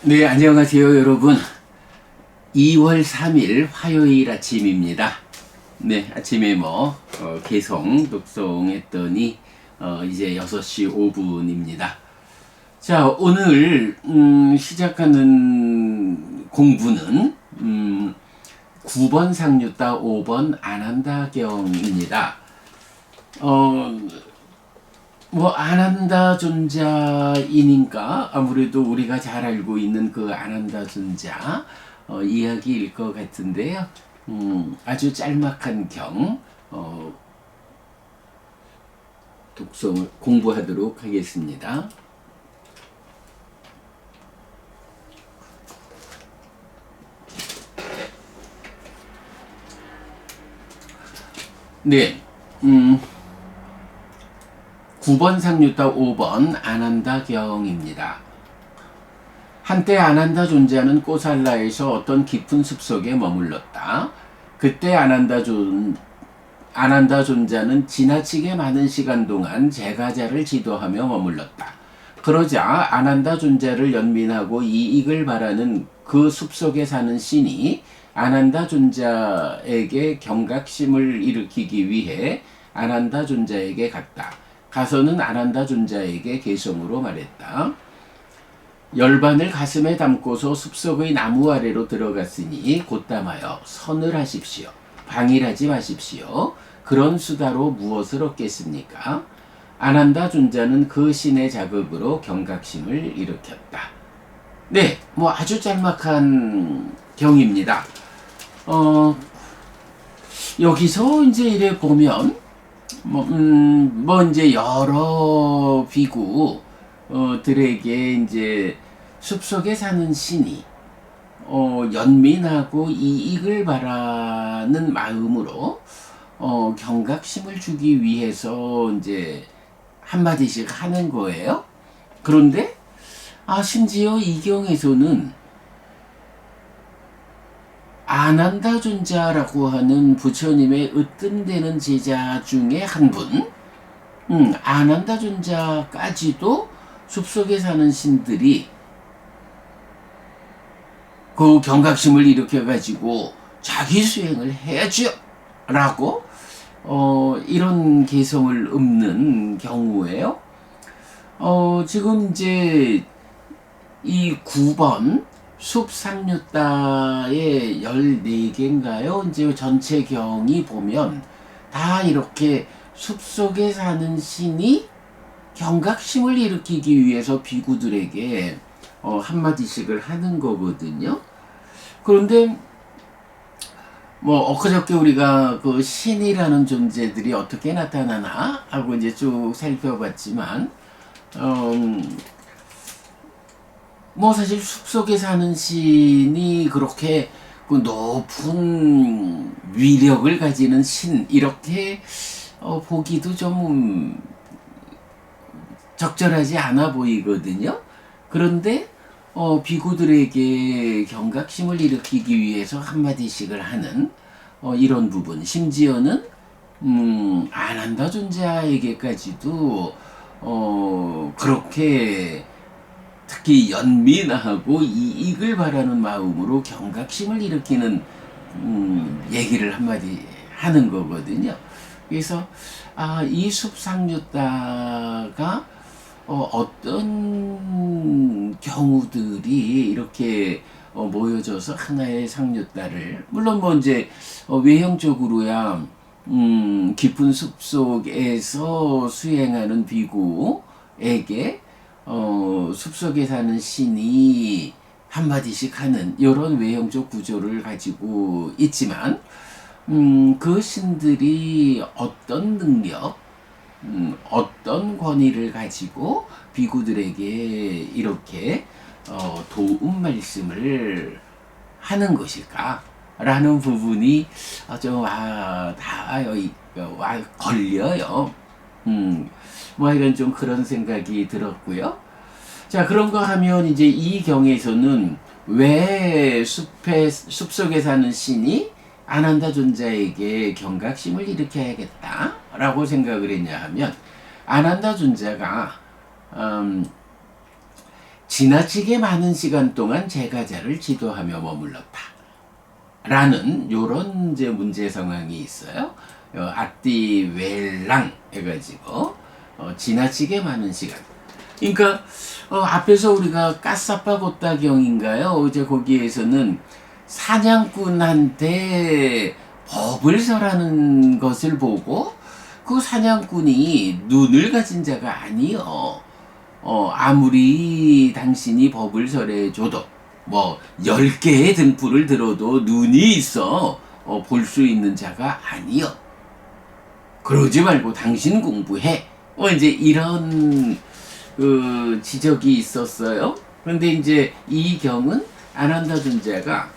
네, 안녕하세요, 여러분. 2월 3일 화요일 아침입니다. 네, 아침에 개성, 독송했더니, 이제 6시 5분입니다. 자, 오늘, 시작하는 공부는, 9번 상류따 5번 안한다경입니다. 안한다 존자이니까 아무래도 우리가 잘 알고 있는 그 안한다 존자 이야기일 것 같은데요. 아주 짤막한 경 독성을 공부하도록 하겠습니다. 네, 9번 상류따 5번 안한다경입니다. 한때 안한다 존자는 꼬살라에서 어떤 깊은 숲속에 머물렀다. 그때 안한다 존자는 지나치게 많은 시간 동안 제가자를 지도하며 머물렀다. 그러자 안한다 존자를 연민하고 이익을 바라는 그 숲속에 사는 신이 안한다 존자에게 경각심을 일으키기 위해 안한다 존자에게 갔다. 가서는 안한다 존자에게 개성으로 말했다. 열반을 가슴에 담고서 숲속의 나무 아래로 들어갔으니 곧담하여 선을 하십시오. 방일하지 마십시오. 그런 수다로 무엇을 얻겠습니까? 안한다 존자는 그 신의 자극으로 경각심을 일으켰다. 네, 아주 짤막한 경입니다. 여기서 이제 이래 보면 이제 여러 비구들에게 이제 숲속에 사는 신이 연민하고 이익을 바라는 마음으로 경각심을 주기 위해서 이제 한마디씩 하는 거예요. 그런데 심지어 이 경에서는 안한다 존자라고 하는 부처님의 으뜸되는 제자 중에 한 분, 안한다 존자까지도 숲속에 사는 신들이 그 경각심을 일으켜가지고 자기 수행을 해야죠 라고 이런 개성을 읊는 경우예요. 지금 이제 이 9번 숲상류따의 14개인가요? 이제 전체 경이 보면 다 이렇게 숲속에 사는 신이 경각심을 일으키기 위해서 비구들에게 한마디씩을 하는 거거든요. 그런데 엊그저께 우리가 그 신이라는 존재들이 어떻게 나타나나 하고 이제 쭉 살펴봤지만 사실 숲속에 사는 신이 그렇게 그 높은 위력을 가지는 신 이렇게 보기도 좀 적절하지 않아 보이거든요. 그런데 비구들에게 경각심을 일으키기 위해서 한마디씩을 하는 이런 부분, 심지어는 안한다 존자에게까지도 그렇게 특히 연민하고 이익을 바라는 마음으로 경각심을 일으키는 얘기를 한마디 하는 거거든요. 그래서 이 숲상류따가 어떤 경우들이 이렇게 모여져서 하나의 상류따를 물론 이제 외형적으로야 깊은 숲속에서 수행하는 비구에게 숲속에 사는 신이 한마디씩 하는 이런 외형적 구조를 가지고 있지만 그 신들이 어떤 능력, 어떤 권위를 가지고 비구들에게 이렇게 도움 말씀을 하는 것일까? 라는 부분이 좀 걸려요. 이건 좀 그런 생각이 들었고요. 자, 그런가 하면 이제 이 경에서는 왜 숲속에 사는 신이 안한다 존자에게 경각심을 일으켜야겠다 라고 생각을 했냐 하면 안한다 존자가 지나치게 많은 시간 동안 제가자를 지도하며 머물렀다. 라는 요런 이제 문제 상황이 있어요. 아띠 웰랑 해가지고 지나치게 많은 시간. 그러니까 앞에서 우리가 까사빠고따경인가요? 이제 거기에서는 사냥꾼한테 법을 설하는 것을 보고 그 사냥꾼이 눈을 가진 자가 아니요. 아무리 당신이 법을 설해줘도 뭐 10개의 등불을 들어도 눈이 있어 볼 수 있는 자가 아니요. 그러지 말고 당신 공부해. 이제 이런 그 지적이 있었어요. 그런데 이제 이 경은 아난다 존자가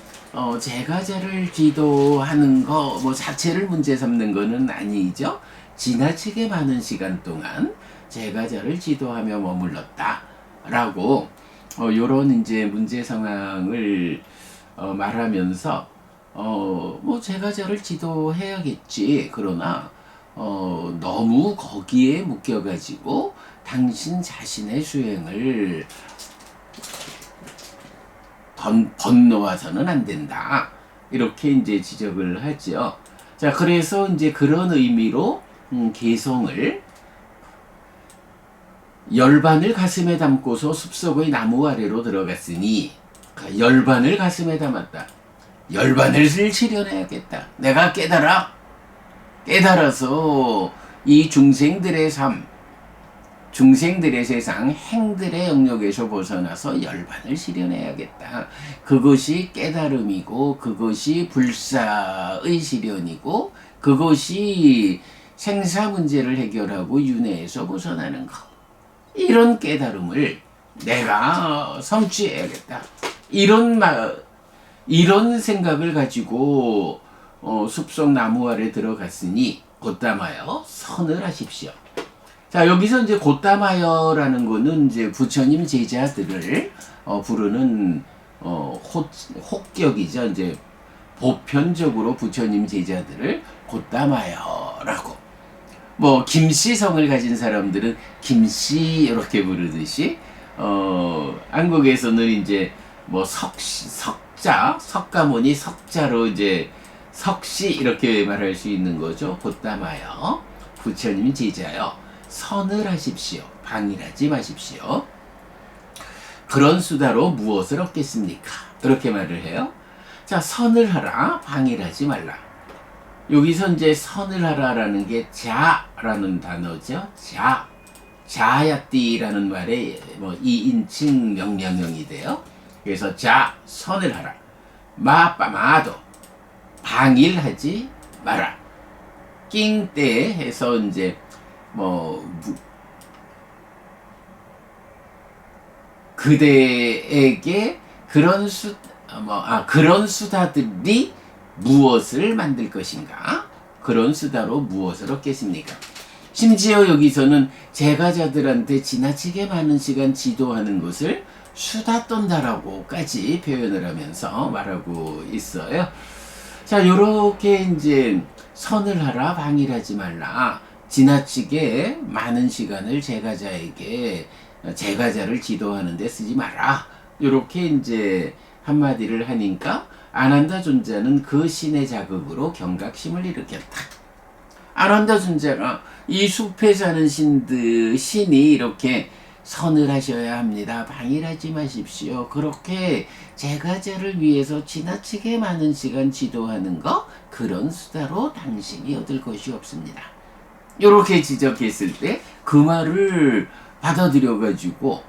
제가자를 지도하는 거 뭐 자체를 문제 삼는 거는 아니죠. 지나치게 많은 시간 동안 제가자를 지도하며 머물렀다 라고 요런 이제 문제 상황을 말하면서 뭐 제가자를 지도해야겠지. 그러나 너무 거기에 묶여가지고 당신 자신의 수행을 건너와서는 안 된다. 이렇게 이제 지적을 하죠. 자, 그래서 이제 그런 의미로 개성을 열반을 가슴에 담고서 숲속의 나무 아래로 들어갔으니 열반을 가슴에 담았다. 열반을 실현해야겠다. 내가 깨달아서 이 중생들의 삶, 중생들의 세상, 행들의 영역에서 벗어나서 열반을 실현해야겠다. 그것이 깨달음이고 그것이 불사의 실현이고 그것이 생사 문제를 해결하고 윤회에서 벗어나는 것. 이런 깨달음을 내가 성취해야겠다. 이런 생각을 가지고 숲속 나무 아래 들어갔으니 곧담하여 선을 하십시오. 자, 여기서 이제 곧담하여라는 거는 이제 부처님 제자들을 부르는 혹격이죠. 이제 보편적으로 부처님 제자들을 곧담하여라고. 뭐 김씨성을 가진 사람들은 김씨 이렇게 부르듯이 한국에서는 이제 뭐 석자, 석가모니 석자로 이제 석씨 이렇게 말할 수 있는 거죠. 곧담하여 부처님 제자여. 선을 하십시오. 방일하지 마십시오. 그런 수다로 무엇을 얻겠습니까? 이렇게 말을 해요. 자, 선을 하라, 방일하지 말라. 여기서 이제 선을 하라라는 게 자라는 단어죠. 자야띠라는 말에 뭐 2인칭 명령형이 돼요. 그래서 선을 하라. 마도 방일하지 마라. 낑때 해서 이제 그대에게 그런 수다들이 무엇을 만들 것인가? 그런 수다로 무엇을 얻겠습니까? 심지어 여기서는 제가자들한테 지나치게 많은 시간 지도하는 것을 수다 떤다라고까지 표현을 하면서 말하고 있어요. 자, 요렇게 이제 선을 하라, 방일하지 말라. 지나치게 많은 시간을 제가자를 지도하는 데 쓰지 마라. 이렇게 이제 한마디를 하니까 아난다 존자는 그 신의 자극으로 경각심을 일으켰다. 아난다 존자가 이 숲에 사는 신이 이렇게 선을 하셔야 합니다. 방일하지 마십시오. 그렇게 제가자를 위해서 지나치게 많은 시간 지도하는 거, 그런 수다로 당신이 얻을 것이 없습니다. 이렇게 지적했을 때 그 말을 받아들여가지고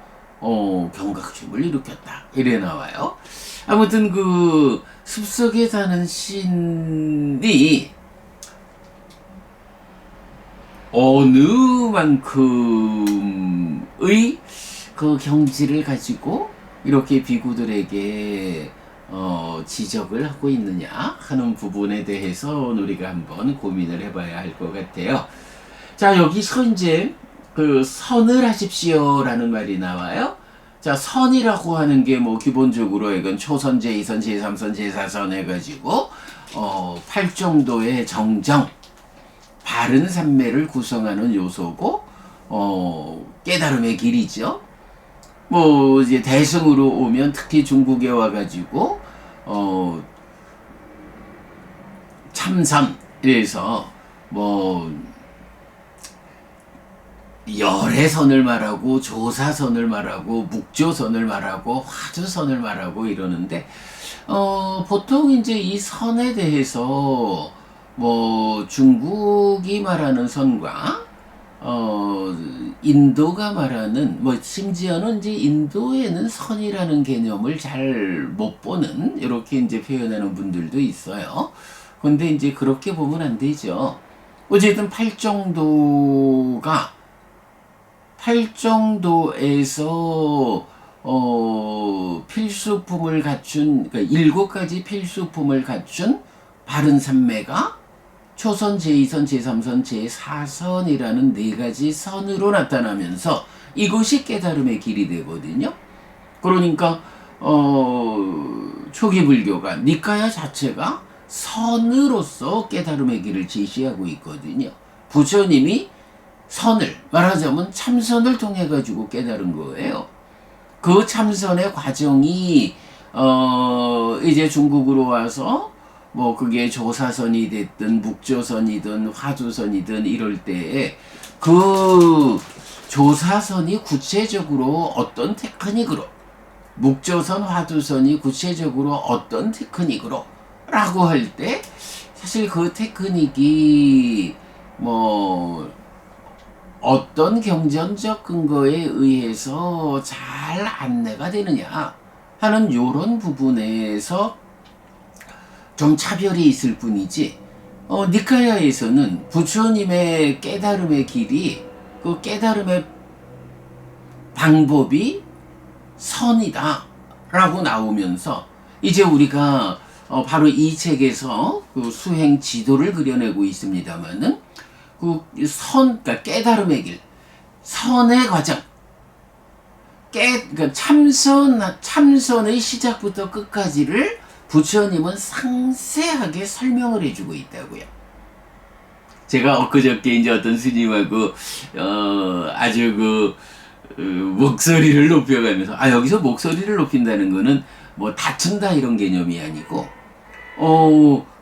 경각심을 일으켰다. 이래 나와요. 아무튼 그 숲속에 사는 신이 어느 만큼의 그 경지를 가지고 이렇게 비구들에게 지적을 하고 있느냐 하는 부분에 대해서 우리가 한번 고민을 해봐야 할 것 같아요. 자, 여기서 이제 그 선을 하십시오라는 말이 나와요. 자, 선이라고 하는 게 뭐 기본적으로 이건 초선, 제2선, 제3선, 제4선 해가지고 8정도의 정정, 바른 삼매를 구성하는 요소고 깨달음의 길이죠. 뭐 이제 대승으로 오면 특히 중국에 와가지고 참선에서 뭐 열애선을 말하고 조사선을 말하고 묵조선을 말하고 화두선을 말하고 이러는데 보통 이제 이 선에 대해서 뭐 중국이 말하는 선과 인도가 말하는 뭐 심지어는 이제 인도에는 선이라는 개념을 잘 못 보는 이렇게 이제 표현하는 분들도 있어요. 근데 이제 그렇게 보면 안 되죠. 어쨌든 팔정도에서 필수품을 갖춘 그러니까 7가지 필수품을 갖춘 바른 삼매가 초선, 제2선, 제3선, 제4선이라는 4가지 선으로 나타나면서 이것이 깨달음의 길이 되거든요. 그러니까 초기 불교가 니카야 자체가 선으로서 깨달음의 길을 제시하고 있거든요. 부처님이 선을 말하자면 참선을 통해 가지고 깨달은 거예요. 그 참선의 과정이 이제 중국으로 와서 뭐 그게 조사선이 됐든 묵조선이든 화두선이든 이럴 때에 그 조사선이 구체적으로 어떤 테크닉으로 묵조선 화두선이 구체적으로 어떤 테크닉으로 라고 할 때 사실 그 테크닉이 뭐 어떤 경전적 근거에 의해서 잘 안내가 되느냐 하는 요런 부분에서 좀 차별이 있을 뿐이지 니카야에서는 부처님의 깨달음의 길이 그 깨달음의 방법이 선이다 라고 나오면서 이제 우리가 바로 이 책에서 그 수행 지도를 그려내고 있습니다만은 그러니까 깨달음의 길, 선의 과정, 그러니까 참선의 시작부터 끝까지를 부처님은 상세하게 설명을 해주고 있다고요. 제가 엊그저께 이제 어떤 스님하고 아주 목소리를 높여가면서 여기서 목소리를 높인다는 거는 뭐 다툰다 이런 개념이 아니고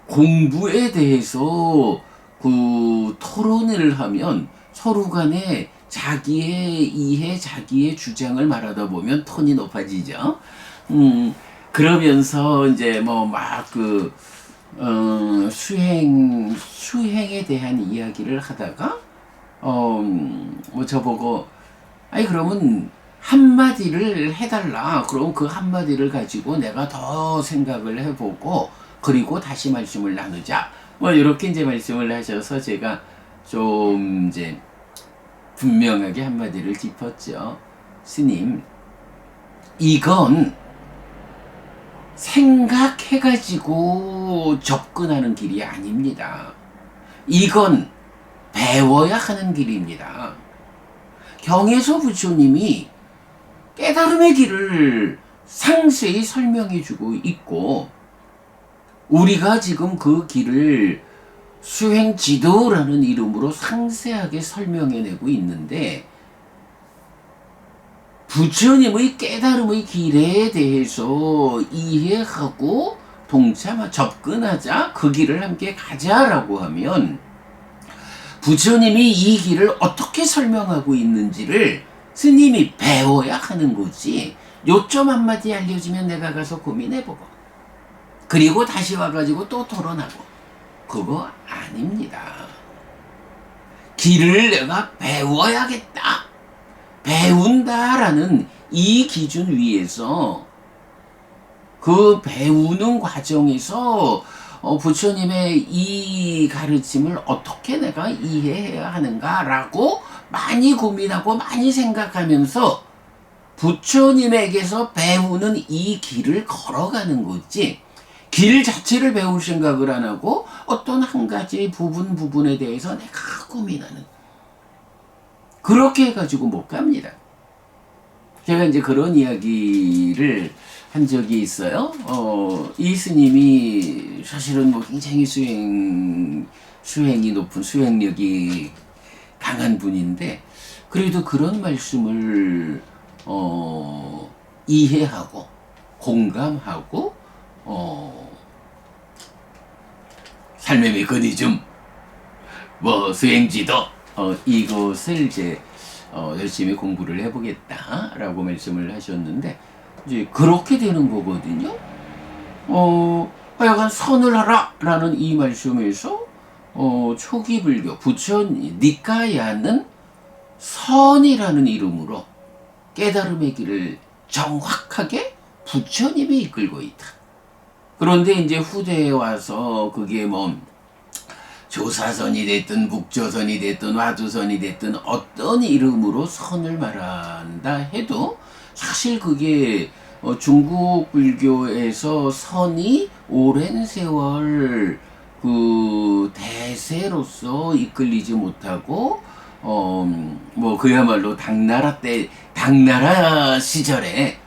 공부에 대해서 그 토론을 하면 서로 간에 자기의 이해, 자기의 주장을 말하다 보면 톤이 높아지죠. 그러면서 이제 뭐 막 수행에 대한 이야기를 하다가 뭐 저보고 그러면 한마디를 해달라. 그럼 그 한마디를 가지고 내가 더 생각을 해보고 그리고 다시 말씀을 나누자. 뭐 이렇게 이제 말씀을 하셔서 제가 좀 이제 분명하게 한마디를 짚었죠. 스님, 이건 생각해가지고 접근하는 길이 아닙니다. 이건 배워야 하는 길입니다. 경에서 부처님이 깨달음의 길을 상세히 설명해주고 있고 우리가 지금 그 길을 수행지도라는 이름으로 상세하게 설명해내고 있는데 부처님의 깨달음의 길에 대해서 이해하고 접근하자, 그 길을 함께 가자라고 하면 부처님이 이 길을 어떻게 설명하고 있는지를 스님이 배워야 하는 거지. 요점 한마디 알려주면 내가 가서 고민해보고 그리고 다시 와가지고 또 토론하고 그거 아닙니다. 길을 내가 배워야겠다. 배운다라는 이 기준 위에서 그 배우는 과정에서 부처님의 이 가르침을 어떻게 내가 이해해야 하는가라고 많이 고민하고 많이 생각하면서 부처님에게서 배우는 이 길을 걸어가는 거지 길 자체를 배울 생각을 안 하고 어떤 한 가지 부분에 대해서 내가 고민하는 그렇게 해가지고 못 갑니다. 제가 이제 그런 이야기를 한 적이 있어요. 이 스님이 사실은 뭐 굉장히 수행이 높은 수행력이 강한 분인데 그래도 그런 말씀을 이해하고 공감하고 삶의 메커니즘, 뭐 수행지도 이것을 이제 열심히 공부를 해보겠다라고 말씀을 하셨는데 이제 그렇게 되는 거거든요. 하여간 선을 하라라는 이 말씀에서 초기 불교 부처 니카야는 선이라는 이름으로 깨달음의 길을 정확하게 부처님이 이끌고 있다. 그런데 이제 후대에 와서 그게 뭐 조사선이 됐든 북조선이 됐든 화두선이 됐든 어떤 이름으로 선을 말한다 해도 사실 그게 중국 불교에서 선이 오랜 세월 그 대세로서 이끌리지 못하고 뭐 그야말로 당나라 시절에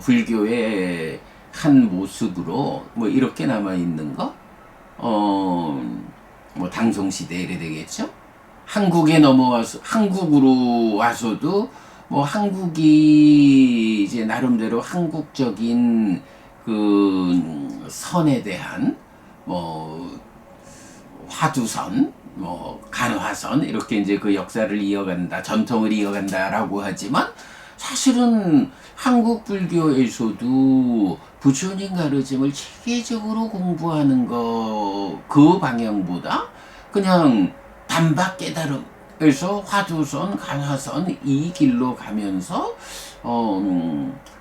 불교의 한 모습으로 뭐 이렇게 남아 있는 거, 뭐 당송 시대 이래 되겠죠. 한국에 넘어와서 한국으로 와서도 뭐 한국이 이제 나름대로 한국적인 그 선에 대한 뭐 화두선, 뭐 간화선 이렇게 이제 그 역사를 이어간다, 전통을 이어간다라고 하지만 사실은 한국 불교에서도 부처님 가르침을 체계적으로 공부하는 그 방향보다 그냥 단박 깨달음에서 화두선, 간화선 이 길로 가면서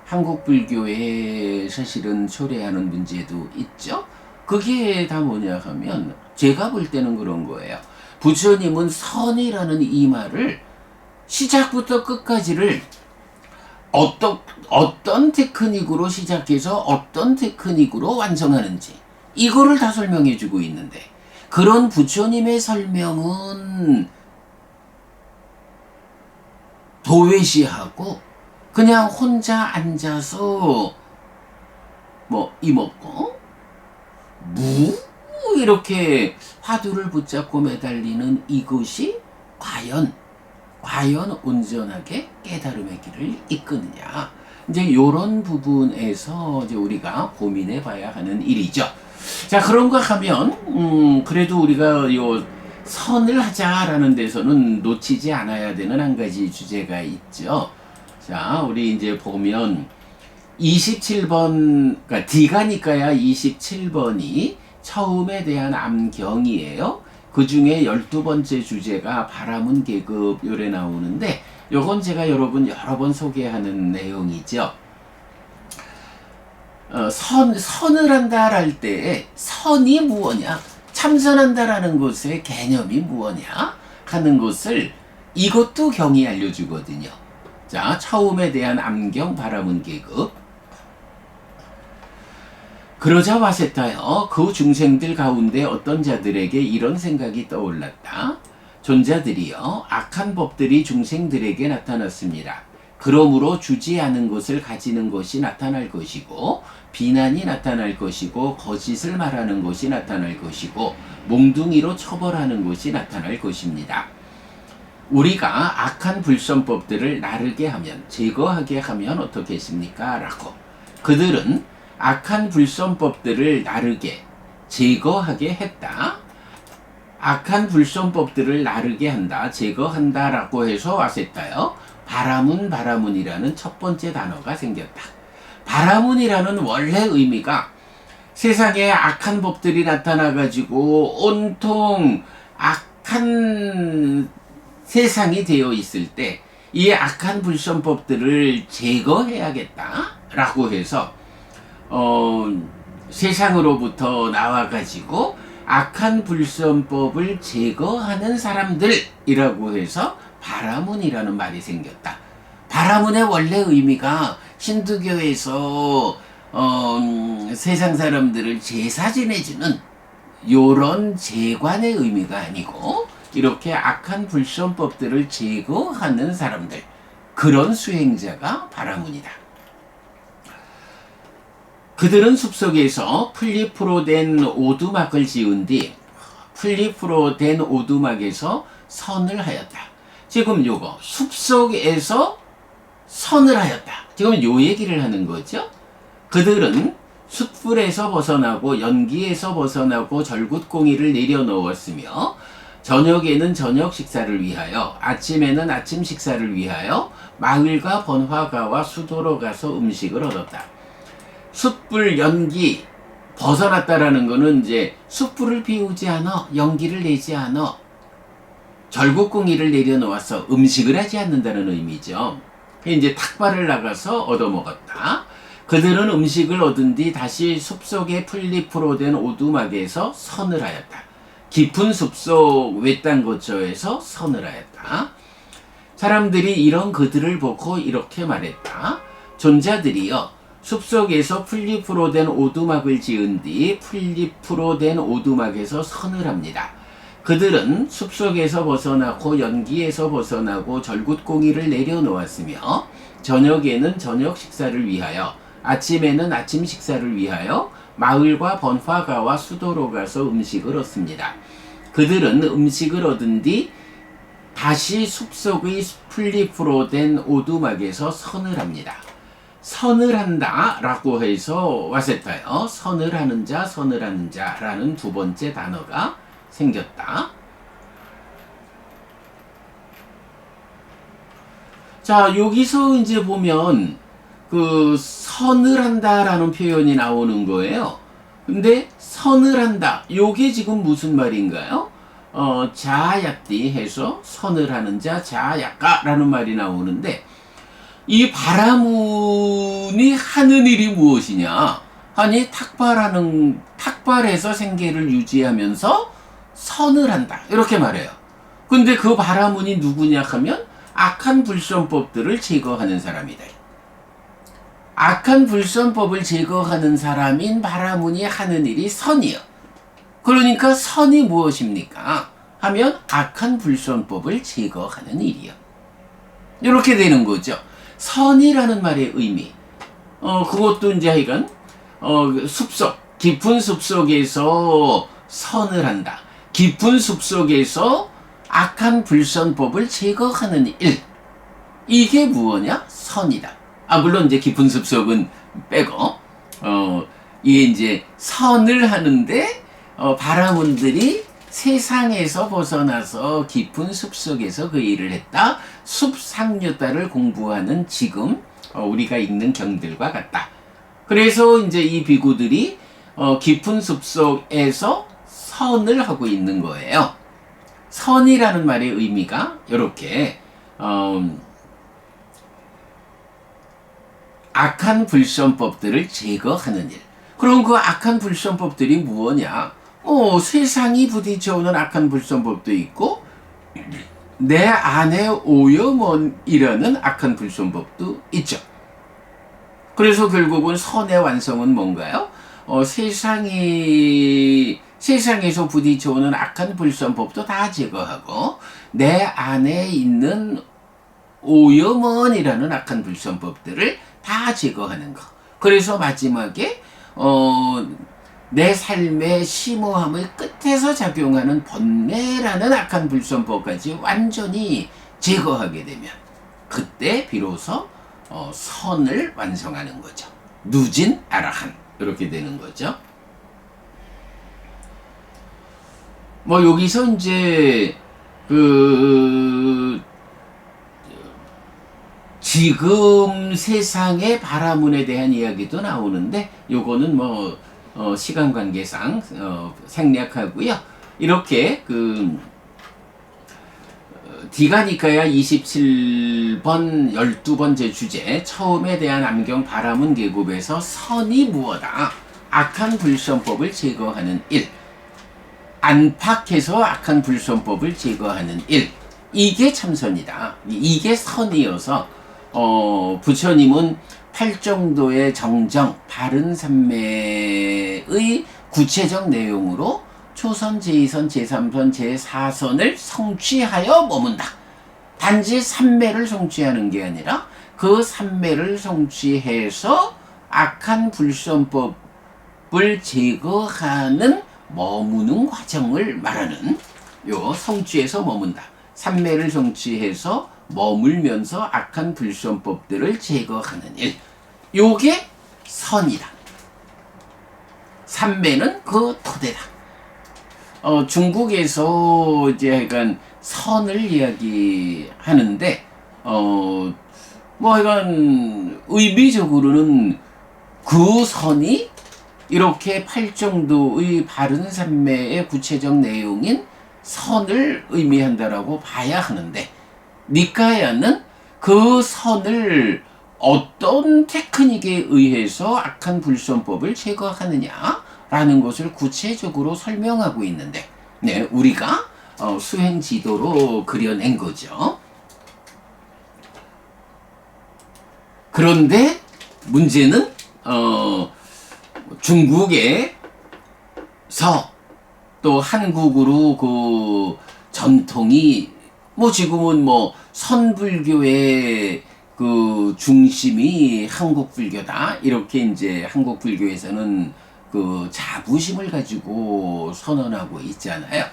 한국 불교에 사실은 초래하는 문제도 있죠. 그게 다 뭐냐 하면 제가 볼 때는 그런 거예요. 부처님은 선이라는 이 말을 시작부터 끝까지를 어떤 테크닉으로 시작해서 어떤 테크닉으로 완성하는지 이거를 다 설명해 주고 있는데 그런 부처님의 설명은 도외시하고 그냥 혼자 앉아서 뭐 이먹고 이렇게 화두를 붙잡고 매달리는 이것이 과연 온전하게 깨달음의 길을 이끄느냐. 이제 이런 부분에서 이제 우리가 고민해 봐야 하는 일이죠. 자, 그런가 하면, 그래도 우리가 요 선을 하자라는 데서는 놓치지 않아야 되는 한 가지 주제가 있죠. 자, 우리 이제 보면 27번, 그러니까 디가니까야 27번이 처음에 대한 암경이에요. 그 중에 12번째 주제가 바라문 계급 요래 나오는데 요건 제가 여러 번 소개하는 내용이죠. 선을 한다랄 때 선이 무엇냐, 참선한다라는 것의 개념이 무엇냐 하는 것을 이것도 경이 알려주거든요. 자, 처음에 대한 암경 바라문 계급. 그러자 와세타여 그 중생들 가운데 어떤 자들에게 이런 생각이 떠올랐다. 존자들이여 악한 법들이 중생들에게 나타났습니다. 그러므로 주지 않은 것을 가지는 것이 나타날 것이고 비난이 나타날 것이고 거짓을 말하는 것이 나타날 것이고 몽둥이로 처벌하는 것이 나타날 것입니다. 우리가 악한 불선법들을 나르게 하면 제거하게 하면 어떻겠습니까? 라고 그들은 악한 불선법들을 나르게 제거하게 했다. 악한 불선법들을 나르게 한다, 제거한다 라고 해서 왔었다요. 바라문이라는 첫 번째 단어가 생겼다. 바라문이라는 원래 의미가 세상에 악한 법들이 나타나가지고 온통 악한 세상이 되어 있을 때 이 악한 불선법들을 제거해야겠다 라고 해서 세상으로부터 나와가지고 악한 불선법을 제거하는 사람들이라고 해서 바라문이라는 말이 생겼다. 바라문의 원래 의미가 힌두교에서 세상 사람들을 제사 지내주는 요런 제관의 의미가 아니고 이렇게 악한 불선법들을 제거하는 사람들, 그런 수행자가 바라문이다. 그들은 숲속에서 플리프로 된 오두막을 지은 뒤 플리프로 된 오두막에서 선을 하였다. 지금 요거 숲속에서 선을 하였다. 지금 요 얘기를 하는 거죠. 그들은 숯불에서 벗어나고 연기에서 벗어나고 절굿공의를 내려놓았으며 저녁에는 저녁 식사를 위하여 아침에는 아침 식사를 위하여 마을과 번화가와 수도로 가서 음식을 얻었다. 숯불 연기 벗어났다라는 거는 이제 숯불을 피우지 않아 연기를 내지 않아 절곡공의를 내려놓아서 음식을 하지 않는다는 의미죠. 이제 탁발을 나가서 얻어먹었다. 그들은 음식을 얻은 뒤 다시 숲속의 풀잎으로 된 오두막에서 선을 하였다. 깊은 숲속 외딴 거처에서 선을 하였다. 사람들이 이런 그들을 보고 이렇게 말했다. 존자들이여 숲속에서 풀잎으로 된 오두막을 지은 뒤 풀잎으로 된 오두막에서 선을 합니다. 그들은 숲속에서 벗어나고 연기에서 벗어나고 절굿공의를 내려놓았으며 저녁에는 저녁 식사를 위하여 아침에는 아침 식사를 위하여 마을과 번화가와 수도로 가서 음식을 얻습니다. 그들은 음식을 얻은 뒤 다시 숲속의 풀잎으로 된 오두막에서 선을 합니다. 선을 한다 라고 해서 왔었어요. 선을 하는 자, 선을 하는 자라는 두 번째 단어가 생겼다. 자, 여기서 이제 보면 그 선을 한다라는 표현이 나오는 거예요. 근데 선을 한다. 요게 지금 무슨 말인가요? 자야띠 해서 선을 하는 자, 자야까라는 말이 나오는데 이 바라문이 하는 일이 무엇이냐? 아니 탁발해서 생계를 유지하면서 선을 한다. 이렇게 말해요. 근데 그 바라문이 누구냐 하면 악한 불선법들을 제거하는 사람이다. 악한 불선법을 제거하는 사람인 바라문이 하는 일이 선이요. 그러니까 선이 무엇입니까? 하면 악한 불선법을 제거하는 일이요. 이렇게 되는 거죠. 선이라는 말의 의미. 그것도 이제 하여간 숲속, 깊은 숲속에서 선을 한다. 깊은 숲속에서 악한 불선법을 제거하는 일. 이게 무엇이냐? 선이다. 물론 이제 깊은 숲속은 빼고, 이게 이제 선을 하는데, 바라문들이 세상에서 벗어나서 깊은 숲속에서 그 일을 했다. 숲상류따를 공부하는 지금, 우리가 읽는 경들과 같다. 그래서 이제 이 비구들이, 깊은 숲속에서 선을 하고 있는 거예요. 선이라는 말의 의미가 이렇게 악한 불선법들을 제거하는 일. 그럼 그 악한 불선법들이 무엇이냐? 세상이 부딪혀오는 악한 불선법도 있고 내 안에 오염이라는 악한 불선법도 있죠. 그래서 결국은 선의 완성은 뭔가요? 세상에서 부딪혀오는 악한 불선법도 다 제거하고 내 안에 있는 오염원이라는 악한 불선법들을 다 제거하는 거. 그래서 마지막에 내 삶의 심오함의 끝에서 작용하는 번뇌라는 악한 불선법까지 완전히 제거하게 되면 그때 비로소 선을 완성하는 거죠. 누진 아라한 이렇게 되는 거죠. 여기서 이제 지금 세상의 바라문에 대한 이야기도 나오는데 요거는 시간 관계상 생략하고요. 이렇게 디가니카야 27번 12번째 주제 처음에 대한 암경 바라문 계급에서 선이 무엇이다? 악한 불선법을 제거하는 일. 안팎에서 악한 불선법을 제거하는 일. 이게 참선이다. 이게 선이어서 부처님은 팔정도의 정정, 바른 삼매의 구체적 내용으로 초선, 제2선, 제3선, 제4선을 성취하여 머문다. 단지 삼매를 성취하는 게 아니라 그 삼매를 성취해서 악한 불선법을 제거하는 머무는 과정을 말하는 요 성취해서 머문다. 삼매를 성취해서 머물면서 악한 불선법들을 제거하는 일. 요게 선이다. 삼매는 그 토대다. 중국에서 이제 약간 선을 이야기하는데, 뭐 약간 의미적으로는 그 선이 이렇게 팔정도의 바른 삼매의 구체적 내용인 선을 의미한다라고 봐야 하는데, 니카야는 그 선을 어떤 테크닉에 의해서 악한 불선법을 제거하느냐라는 것을 구체적으로 설명하고 있는데, 네, 우리가 수행 지도로 그려낸 거죠. 그런데 문제는 중국에서 또 한국으로 그 전통이 뭐 지금은 뭐 선불교의 그 중심이 한국 불교다, 이렇게 이제 한국 불교에서는 그 자부심을 가지고 선언하고 있잖아요.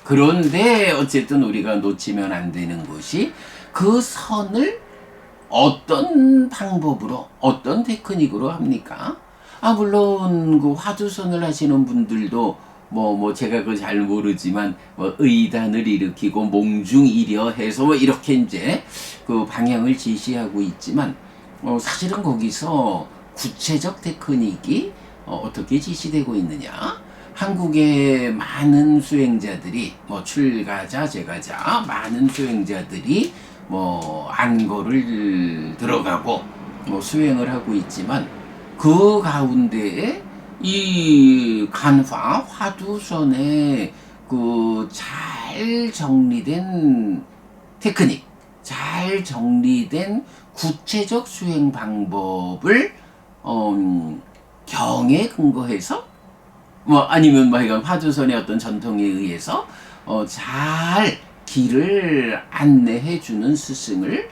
그런데 어쨌든 우리가 놓치면 안 되는 것이 그 선을 어떤 방법으로, 어떤 테크닉으로 합니까? 물론 그 화두선을 하시는 분들도 뭐 제가 그 잘 모르지만 뭐 의단을 일으키고 몽중일여 해서 뭐 이렇게 이제 그 방향을 제시하고 있지만, 사실은 거기서 구체적 테크닉이 어떻게 지시되고 있느냐? 한국의 많은 수행자들이 뭐 출가자, 제가자 많은 수행자들이 뭐 안거를 들어가고 뭐 수행을 하고 있지만, 그 가운데에 이 간화 화두선의 그 잘 정리된 테크닉, 잘 정리된 구체적 수행 방법을 경에 근거해서 뭐 아니면 뭐 이건 화두선의 어떤 전통에 의해서 잘 길을 안내해 주는 스승을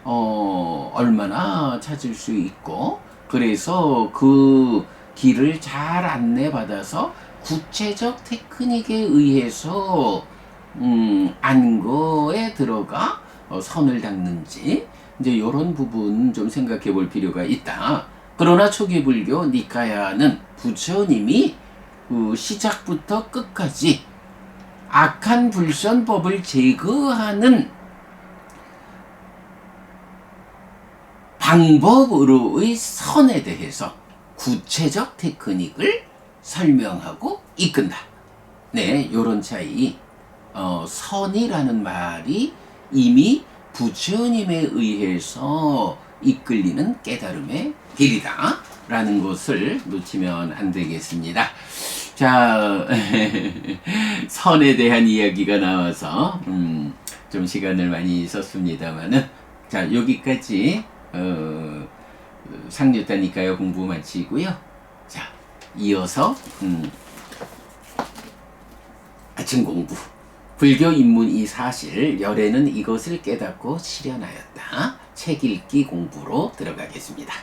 얼마나 찾을 수 있고, 그래서 그 길을 잘 안내받아서 구체적 테크닉에 의해서 안거에 들어가 선을 닦는지, 이제 이런 부분 좀 생각해 볼 필요가 있다. 그러나 초기 불교 니카야는 부처님이 그 시작부터 끝까지 악한 불선법을 제거하는 방법으로의 선에 대해서 구체적 테크닉을 설명하고 이끈다. 네, 요런 차이. 선이라는 말이 이미 부처님에 의해서 이끌리는 깨달음의 길이다 라는 것을 놓치면 안 되겠습니다. 자, 선에 대한 이야기가 나와서 좀 시간을 많이 썼습니다만은, 자, 여기까지 상류타 니카야 공부 마치고요. 자, 이어서 아침 공부, 불교 입문 이 사실, 열애는 이것을 깨닫고 실현하였다, 책 읽기 공부로 들어가겠습니다.